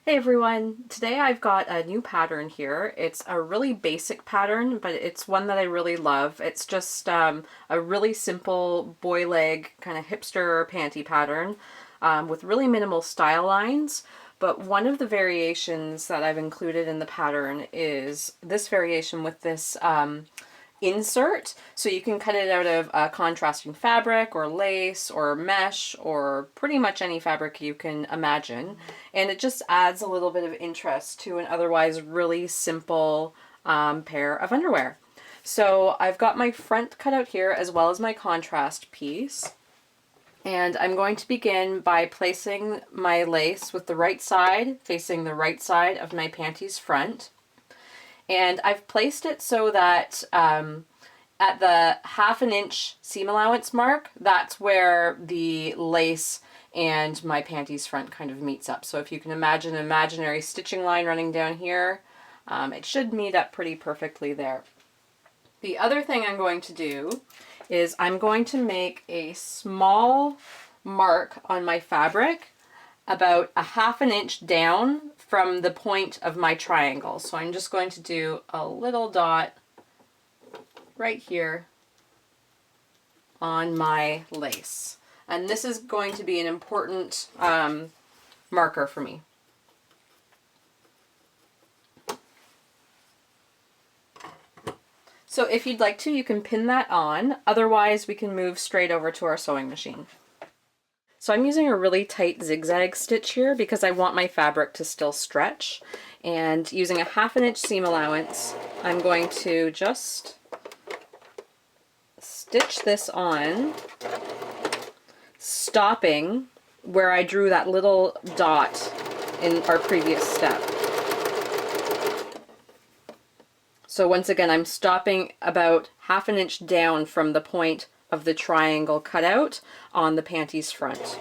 Hey everyone! Today I've got a new pattern here. It's a really basic pattern, but it's one that I really love. It's just a really simple boy leg kind of hipster panty pattern with really minimal style lines. But one of the variations that I've included in the pattern is this variation with this insert, so you can cut it out of contrasting fabric or lace or mesh or pretty much any fabric you can imagine, and it just adds a little bit of interest to an otherwise really simple pair of underwear. So I've got my front cut out here as well as my contrast piece, and I'm going to begin by placing my lace with the right side facing the right side of my panties front. And I've placed it so that at the 1/2 inch seam allowance mark, that's where the lace and my panties front kind of meets up. So if you can imagine an imaginary stitching line running down here, it should meet up pretty perfectly there. The other thing I'm going to do is I'm going to make a small mark on my fabric about a 1/2 inch down from the point of my triangle. So I'm just going to do a little dot right here on my lace. And this is going to be an important marker for me. So if you'd like to, you can pin that on. Otherwise, we can move straight over to our sewing machine. So I'm using a really tight zigzag stitch here because I want my fabric to still stretch. And using a 1/2 inch seam allowance, I'm going to just stitch this on, stopping where I drew that little dot in our previous step. So once again, I'm stopping about 1/2 inch down from the point of the triangle cutout on the panties front.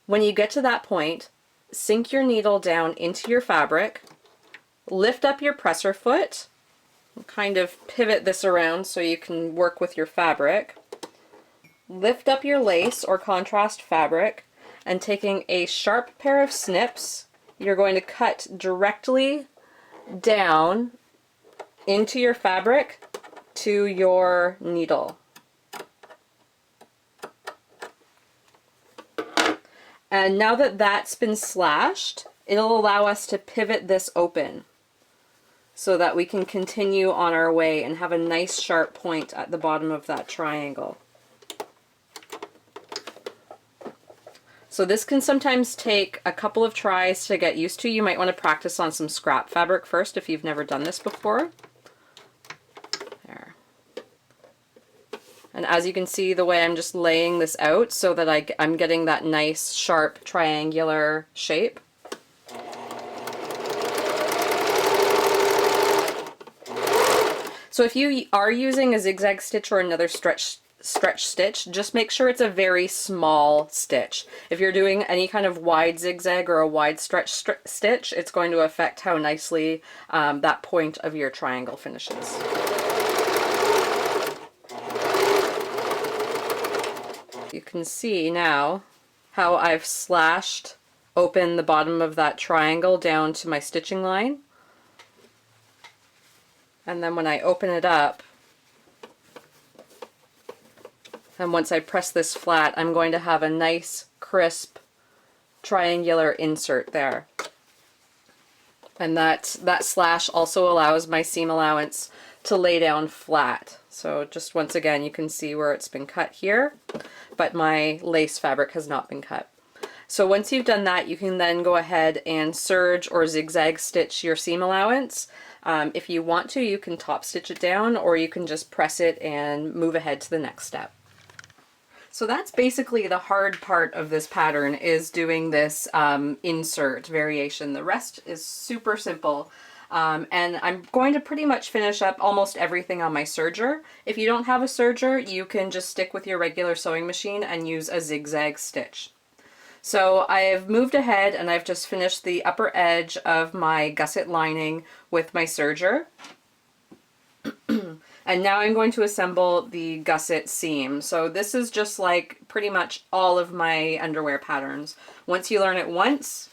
When you get to that point, sink your needle down into your fabric, lift up your presser foot, kind of pivot this around so you can work with your fabric, lift up your lace or contrast fabric, and taking a sharp pair of snips, you're going to cut directly down into your fabric to your needle. And now that that's been slashed, it'll allow us to pivot this open so that we can continue on our way and have a nice sharp point at the bottom of that triangle. So this can sometimes take a couple of tries to get used to. You might want to practice on some scrap fabric first if you've never done this before. There. And as you can see, the way I'm just laying this out so that I'm getting that nice sharp triangular shape. So if you are using a zigzag stitch or another stretch stitch, just make sure it's a very small stitch. If you're doing any kind of wide zigzag or a wide stretch stitch, it's going to affect how nicely that point of your triangle finishes. You can see now how I've slashed open the bottom of that triangle down to my stitching line. And then when I open it up, and once I press this flat, I'm going to have a nice, crisp, triangular insert there. And that slash also allows my seam allowance to lay down flat. So just once again, you can see where it's been cut here, but my lace fabric has not been cut. So once you've done that, you can then go ahead and serge or zigzag stitch your seam allowance. If you want to, you can top stitch it down, or you can just press it and move ahead to the next step. So that's basically the hard part of this pattern, is doing this insert variation. The rest is super simple. And I'm going to pretty much finish up almost everything on my serger. If you don't have a serger, you can just stick with your regular sewing machine and use a zigzag stitch. So I've moved ahead and I've just finished the upper edge of my gusset lining with my serger. And now I'm going to assemble the gusset seam. So this is just like pretty much all of my underwear patterns. Once you learn it once,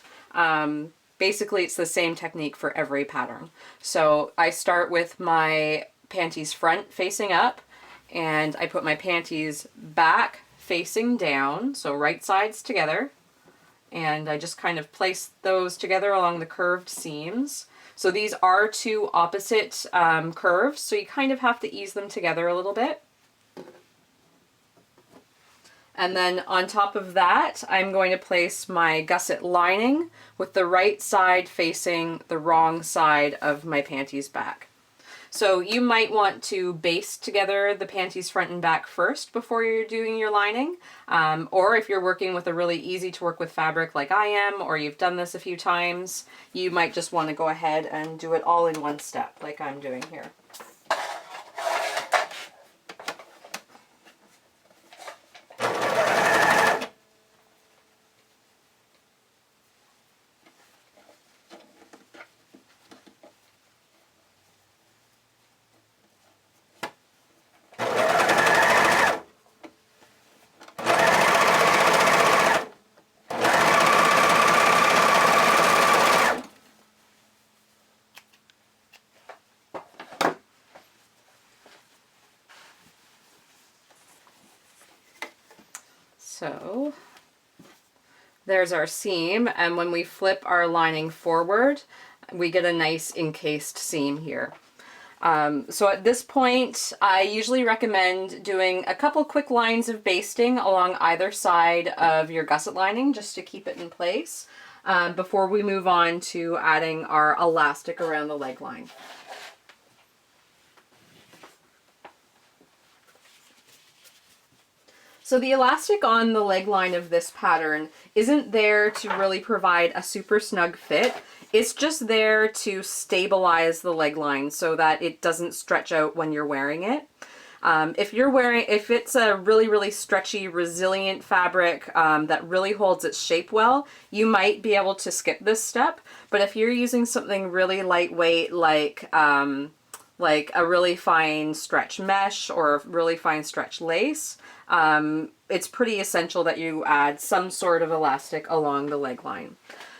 basically it's the same technique for every pattern. So I start with my panties front facing up, and I put my panties back facing down, so right sides together. And I just kind of place those together along the curved seams. So these are two opposite curves, so you kind of have to ease them together a little bit. And then on top of that, I'm going to place my gusset lining with the right side facing the wrong side of my panties back. So you might want to baste together the panties front and back first before you're doing your lining. Or if you're working with a really easy to work with fabric like I am, or you've done this a few times, you might just want to go ahead and do it all in one step like I'm doing here. So there's our seam, and when we flip our lining forward, we get a nice encased seam here. So at this point, I usually recommend doing a couple quick lines of basting along either side of your gusset lining just to keep it in place before we move on to adding our elastic around the leg line. So the elastic on the leg line of this pattern isn't there to really provide a super snug fit. It's just there to stabilize the leg line so that it doesn't stretch out when you're wearing it. If it's a really stretchy, resilient fabric that really holds its shape well, you might be able to skip this step. But if you're using something really lightweight like a really fine stretch mesh or a really fine stretch lace, it's pretty essential that you add some sort of elastic along the leg line.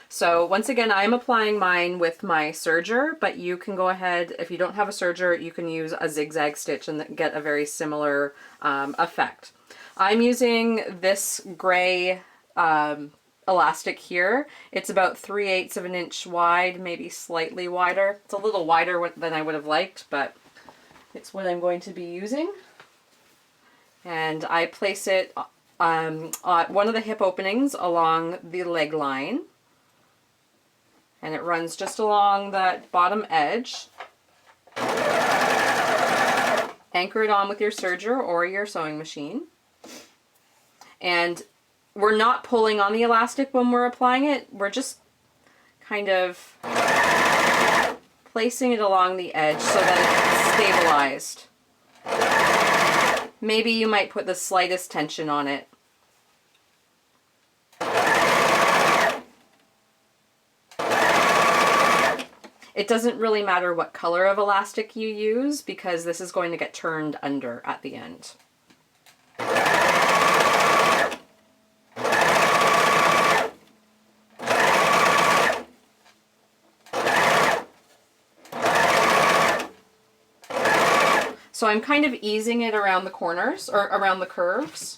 So once again, I'm applying mine with my serger, but you can go ahead, if you don't have a serger, you can use a zigzag stitch and get a very similar effect. I'm using this gray elastic here. It's about 3/8 of an inch wide, maybe slightly wider. It's a little wider than I would have liked, but it's what I'm going to be using. And I place it on one of the hip openings along the leg line. And it runs just along that bottom edge. Anchor it on with your serger or your sewing machine. And we're not pulling on the elastic when we're applying it. We're just kind of placing it along the edge so that it's stabilized. Maybe you might put the slightest tension on it. It doesn't really matter what color of elastic you use because this is going to get turned under at the end. So I'm kind of easing it around the corners, or around the curves.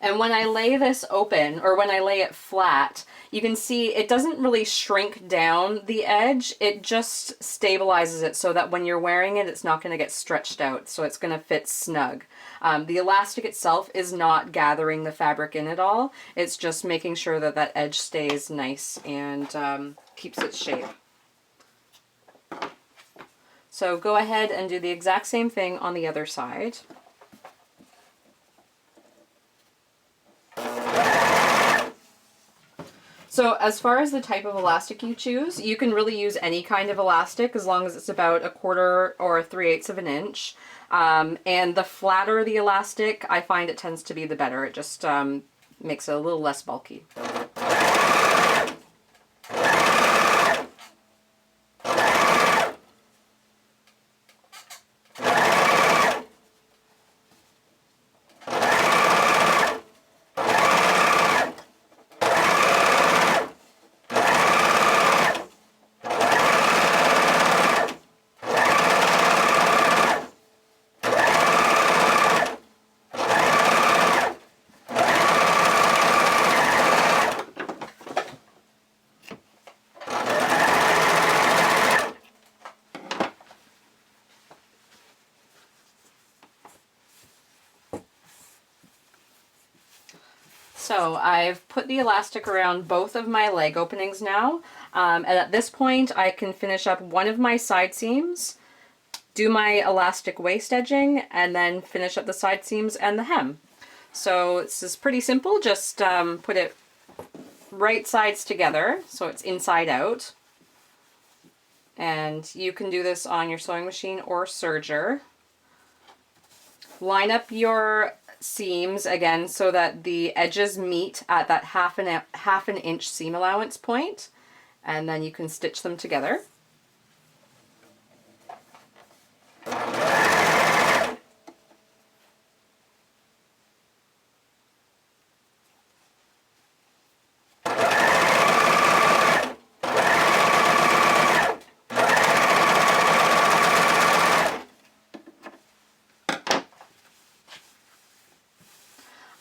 And when I lay this open, or when I lay it flat, you can see it doesn't really shrink down the edge. It just stabilizes it so that when you're wearing it, it's not going to get stretched out. So it's going to fit snug. The elastic itself is not gathering the fabric in at all. It's just making sure that that edge stays nice and keeps its shape. So go ahead and do the exact same thing on the other side. So as far as the type of elastic you choose, you can really use any kind of elastic as long as it's about 1/4 or 3/8 of an inch. And the flatter the elastic, I find it tends to be the better. It just makes it a little less bulky. So I've put the elastic around both of my leg openings now, and at this point I can finish up one of my side seams, do my elastic waist edging, and then finish up the side seams and the hem. So this is pretty simple, just put it right sides together so it's inside out. And you can do this on your sewing machine or serger. Line up your seams again so that the edges meet at that half an inch seam allowance point, and then you can stitch them together.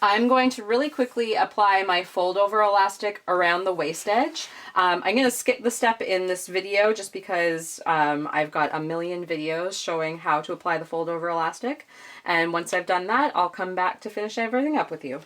I'm going to really quickly apply my fold over elastic around the waist edge. I'm going to skip the step in this video just because I've got a million videos showing how to apply the fold over elastic. And once I've done that, I'll come back to finish everything up with you.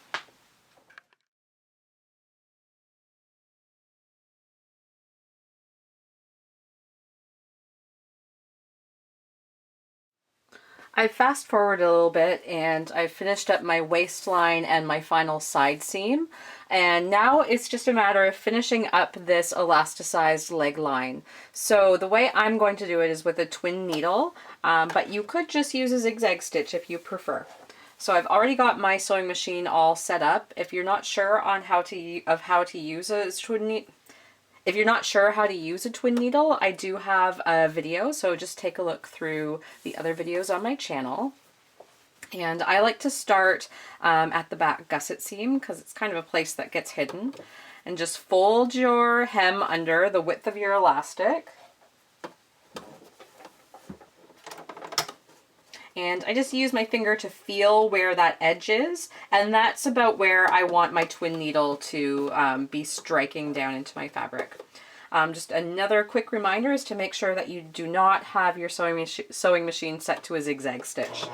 I fast forwarded a little bit and I finished up my waistline and my final side seam, and now it's just a matter of finishing up this elasticized leg line. So the way I'm going to do it is with a twin needle, but you could just use a zigzag stitch if you prefer. So I've already got my sewing machine all set up. If you're not sure on how to use a twin needle, if you're not sure how to use a twin needle, I do have a video, so just take a look through the other videos on my channel. And I like to start at the back gusset seam because it's kind of a place that gets hidden. And just fold your hem under the width of your elastic. And I just use my finger to feel where that edge is, and that's about where I want my twin needle to be striking down into my fabric. Just another quick reminder is to make sure that you do not have your sewing machine set to a zigzag stitch.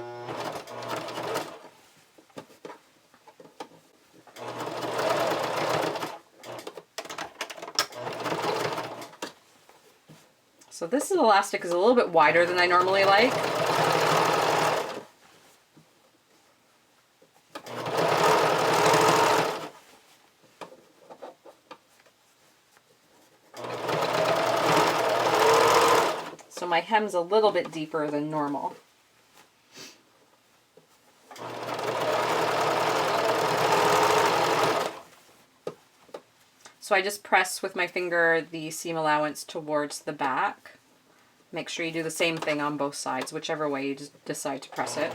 So this elastic is a little bit wider than I normally like. So my hem's a little bit deeper than normal. So I just press with my finger the seam allowance towards the back. Make sure you do the same thing on both sides, whichever way you decide to press it.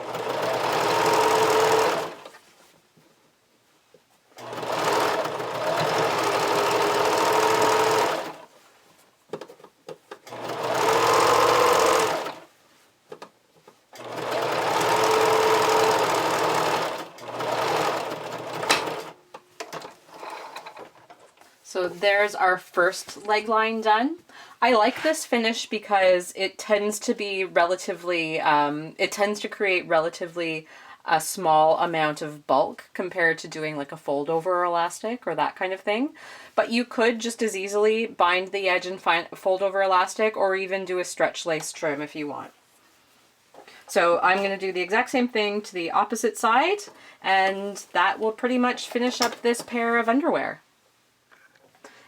So there's our first leg line done. I like this finish because it tends to be relatively, it tends to create relatively a small amount of bulk compared to doing like a fold over elastic or that kind of thing. But you could just as easily bind the edge and fold over elastic, or even do a stretch lace trim if you want. So I'm going to do the exact same thing to the opposite side, and that will pretty much finish up this pair of underwear.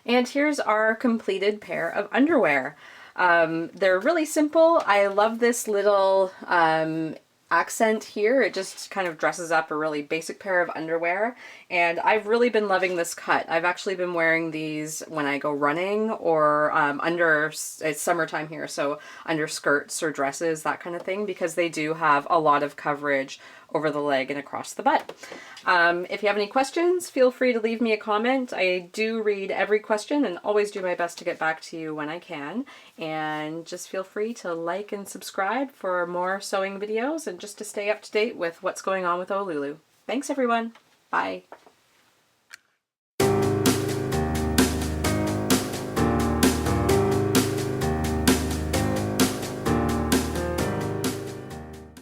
And here's our completed pair of underwear. They're really simple. I love this little accent here. It just kind of dresses up a really basic pair of underwear, and I've really been loving this cut. I've actually been wearing these when I go running or under, it's summertime here, so under skirts or dresses, that kind of thing, because they do have a lot of coverage over the leg and across the butt. If you have any questions, feel free to leave me a comment. I do read every question and always do my best to get back to you when I can. And just feel free to like and subscribe for more sewing videos and just to stay up to date with what's going on with Olulu. Thanks everyone. Bye.